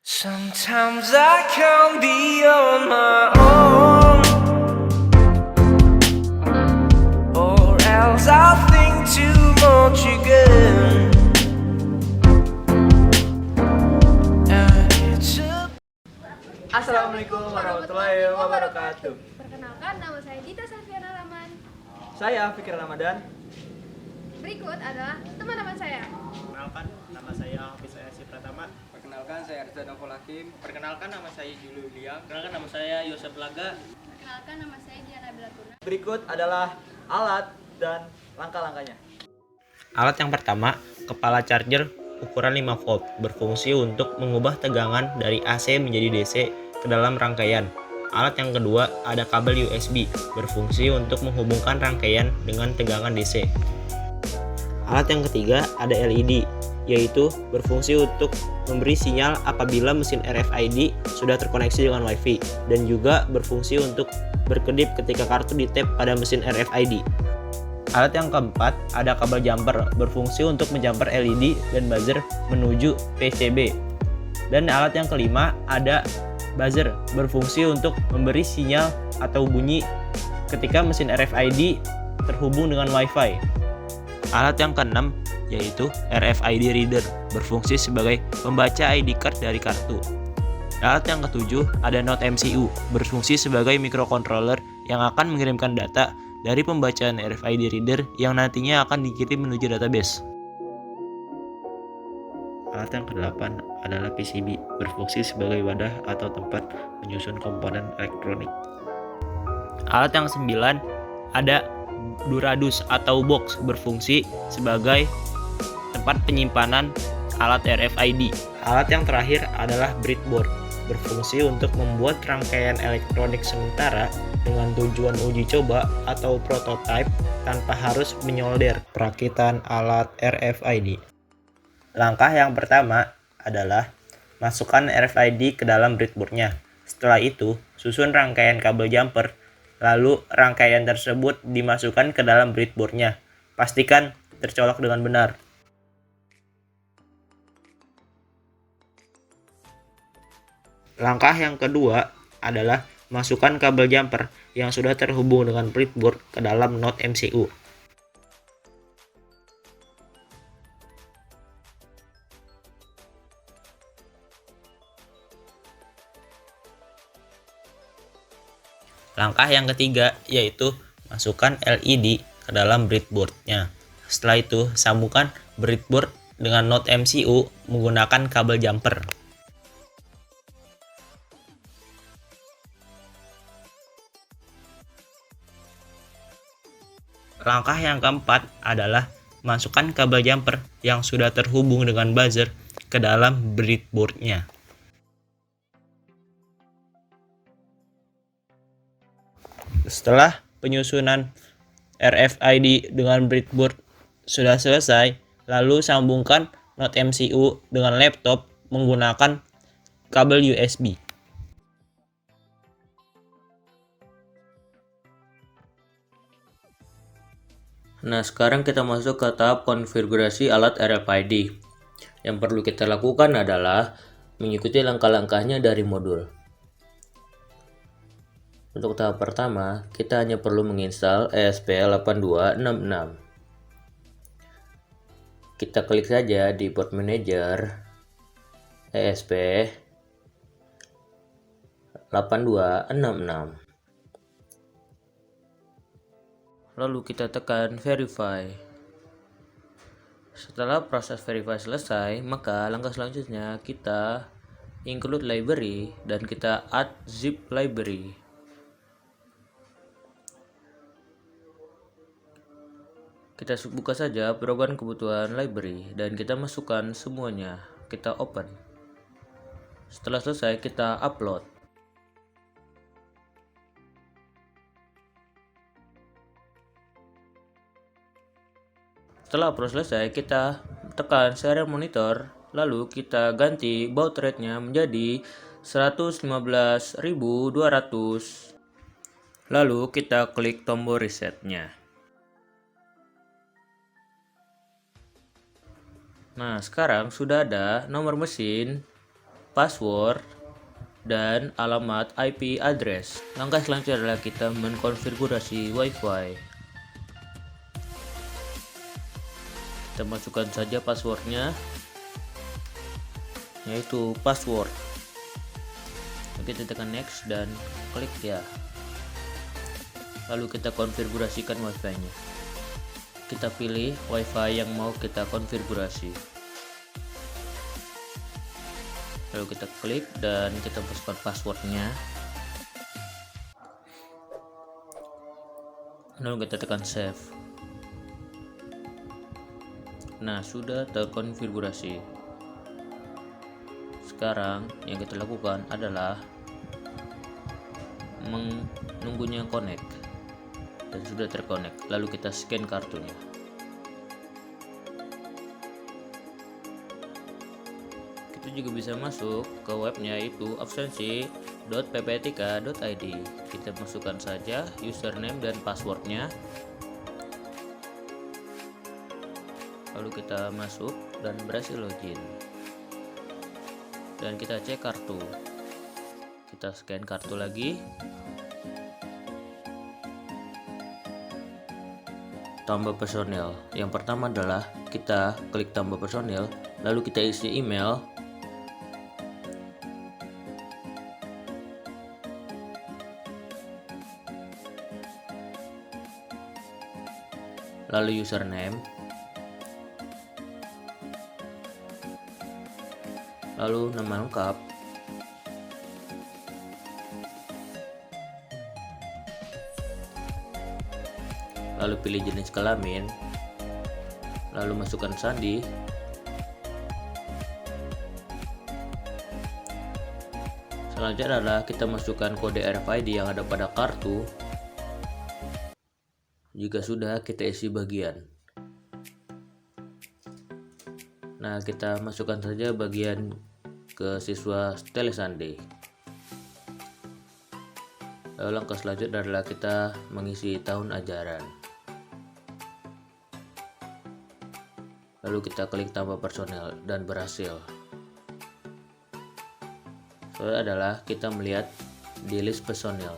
Sometimes I can't be on my own, or else I think too much again. And it's a Assalamualaikum warahmatullahi wabarakatuh. Perkenalkan, nama saya Dita Safiana Rahman. Saya Fikir Ramadan. Berikut adalah teman-teman saya. Perkenalkan, nama saya Hafiz Ayasi Pratama. Perkenalkan, saya Arza Naful Hakim. Perkenalkan, nama saya Julu Liang. Perkenalkan, nama saya Yosef Laga. Perkenalkan, nama saya Diana Belatuna. Berikut adalah alat dan langkah-langkahnya. Alat yang pertama, kepala charger ukuran 5 volt berfungsi untuk mengubah tegangan dari AC menjadi DC ke dalam rangkaian. Alat yang kedua, ada kabel USB berfungsi untuk menghubungkan rangkaian dengan tegangan DC. Alat yang ketiga, ada LED, yaitu berfungsi untuk memberi sinyal apabila mesin RFID sudah terkoneksi dengan WiFi, dan juga berfungsi untuk berkedip ketika kartu di-tap pada mesin RFID. Alat yang keempat, ada kabel jumper berfungsi untuk menjumper LED dan buzzer menuju PCB. Dan alat yang kelima, ada buzzer berfungsi untuk memberi sinyal atau bunyi ketika mesin RFID terhubung dengan WiFi. Alat yang keenam yaitu RFID reader berfungsi sebagai pembaca ID card dari kartu. Alat yang ketujuh ada Node MCU berfungsi sebagai microcontroller yang akan mengirimkan data dari pembacaan RFID reader yang nantinya akan dikirim menuju database. Alat yang kedelapan adalah PCB berfungsi sebagai wadah atau tempat menyusun komponen elektronik. Alat yang sembilan ada Duradus atau box berfungsi sebagai tempat penyimpanan alat RFID. Alat yang terakhir adalah breadboard berfungsi untuk membuat rangkaian elektronik sementara dengan tujuan uji coba atau prototype tanpa harus menyolder perakitan alat RFID. Langkah yang pertama adalah masukkan RFID ke dalam breadboardnya. Setelah itu, susun rangkaian kabel jumper, lalu rangkaian tersebut dimasukkan ke dalam breadboardnya. Pastikan tercolok dengan benar. Langkah yang kedua adalah masukkan kabel jumper yang sudah terhubung dengan breadboard ke dalam Node MCU. Langkah yang ketiga yaitu masukkan LED ke dalam breadboard-nya. Setelah itu, sambungkan breadboard dengan Node MCU menggunakan kabel jumper. Langkah yang keempat adalah masukkan kabel jumper yang sudah terhubung dengan buzzer ke dalam breadboard-nya. Setelah penyusunan RFID dengan breadboard sudah selesai, lalu sambungkan Node MCU dengan laptop menggunakan kabel USB. Nah, sekarang kita masuk ke tahap konfigurasi alat RFID. Yang perlu kita lakukan adalah mengikuti langkah-langkahnya dari modul. Untuk tahap pertama, kita hanya perlu menginstal ESP8266. Kita klik saja di boot manager ESP8266. Lalu kita tekan verify. Setelah proses verify selesai, maka langkah selanjutnya kita include library dan kita add zip library. Kita buka saja program kebutuhan library dan kita masukkan semuanya. Kita open. Setelah selesai kita upload. Setelah upload selesai, kita tekan serial monitor, lalu kita ganti baud rate-nya menjadi 115.200. Lalu kita klik tombol reset-nya. Nah, sekarang sudah ada nomor mesin password, dan alamat IP address. Langkah selanjutnya adalah kita mengkonfigurasi WiFi. Kita masukkan saja passwordnya, yaitu password. Kita tekan next dan klik ya. Lalu kita konfigurasikan WiFi-nya. Kita pilih WiFi yang mau kita konfigurasi. Lalu kita klik dan kita masukkan passwordnya. Lalu kita tekan save. Nah, sudah terkonfigurasi. Sekarang yang kita lakukan adalah menunggunya connect, dan sudah terkonek. Lalu kita scan kartunya. Kita juga bisa masuk ke webnya, yaitu absensi.pptik.id. Kita masukkan saja username dan passwordnya. Lalu kita masuk dan berhasil login. Dan kita cek kartu. Kita scan kartu lagi. Tambah personil. Yang pertama adalah kita klik tambah personil, lalu kita isi email. Lalu username. Lalu nama lengkap. Lalu pilih jenis kelamin. Lalu masukkan sandi. Selanjutnya adalah kita masukkan kode RFID yang ada pada kartu. Jika sudah, kita isi bagian. Nah, kita masukkan saja bagian ke siswa Telesandi. Lalu langkah selanjutnya adalah kita mengisi tahun ajaran. Lalu kita klik tambah personel dan berhasil. Selanjutnya adalah kita melihat di list personel.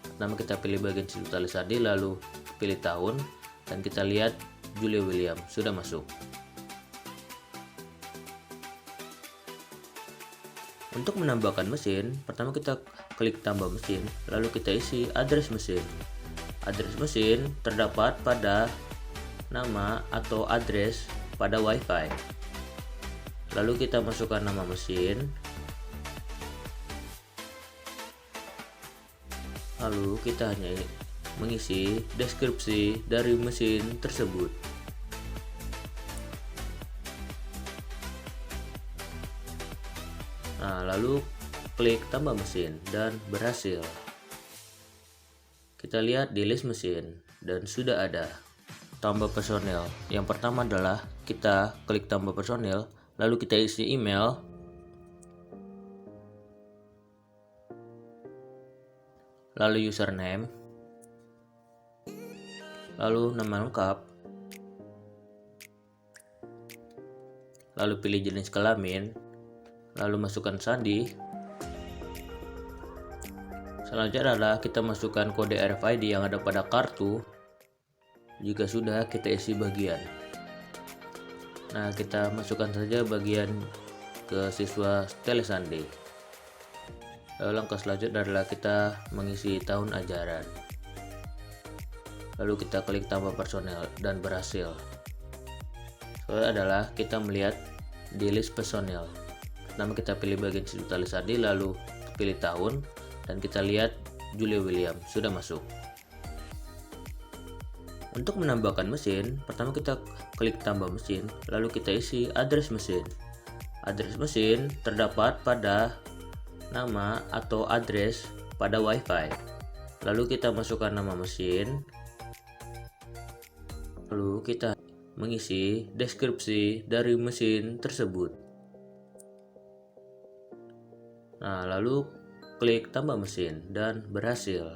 Pertama kita pilih bagian siswa Telesandi, lalu pilih tahun, dan kita lihat Julia William sudah masuk. Untuk menambahkan mesin, pertama kita klik tambah mesin, lalu kita isi address mesin. Address mesin terdapat pada nama atau address pada WiFi. Lalu kita masukkan nama mesin. Lalu kita hanya mengisi deskripsi dari mesin tersebut. Nah, lalu klik tambah mesin dan berhasil. Kita lihat di list mesin dan sudah ada tambah personel. Yang pertama adalah kita klik tambah personel, lalu kita isi email. Lalu username. Lalu nama lengkap. Lalu pilih jenis kelamin. Lalu masukkan sandi. Selanjutnya adalah kita masukkan kode RFID yang ada pada kartu. Jika sudah, kita isi bagian. Nah, kita masukkan saja bagian ke siswa Telesandi. Lalu langkah selanjutnya adalah kita mengisi tahun ajaran. Lalu kita klik tambah personel dan berhasil. Selanjutnya adalah kita melihat di list personel. Pertama kita pilih bagian siswa Telesandi, lalu pilih tahun, dan kita lihat Julia William sudah masuk. Untuk menambahkan mesin, pertama kita klik tambah mesin, lalu kita isi address mesin. Address mesin terdapat pada nama atau address pada WiFi. Lalu kita masukkan nama mesin. Lalu kita mengisi deskripsi dari mesin tersebut. Nah, lalu klik tambah mesin dan berhasil.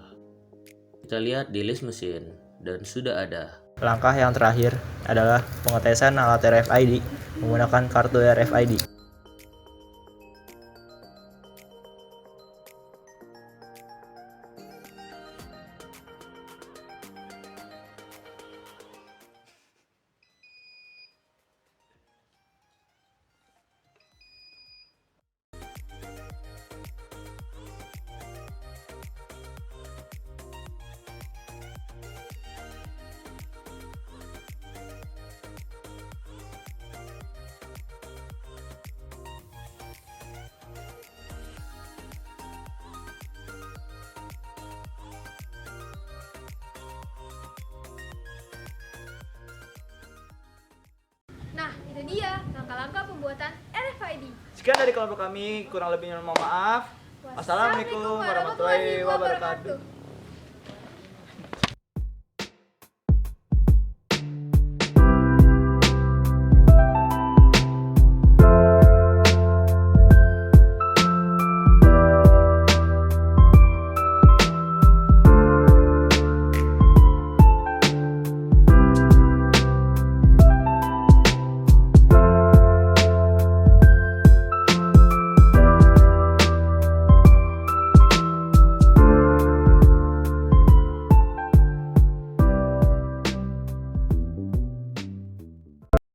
Kita lihat di list mesin dan sudah ada. Langkah yang terakhir adalah pengetesan alat RFID menggunakan kartu RFID. Itu dia langkah-langkah pembuatan RFID. Sekian dari kelompok kami, kurang lebihnya mohon maaf. Wassalamualaikum warahmatullahi wabarakatuh.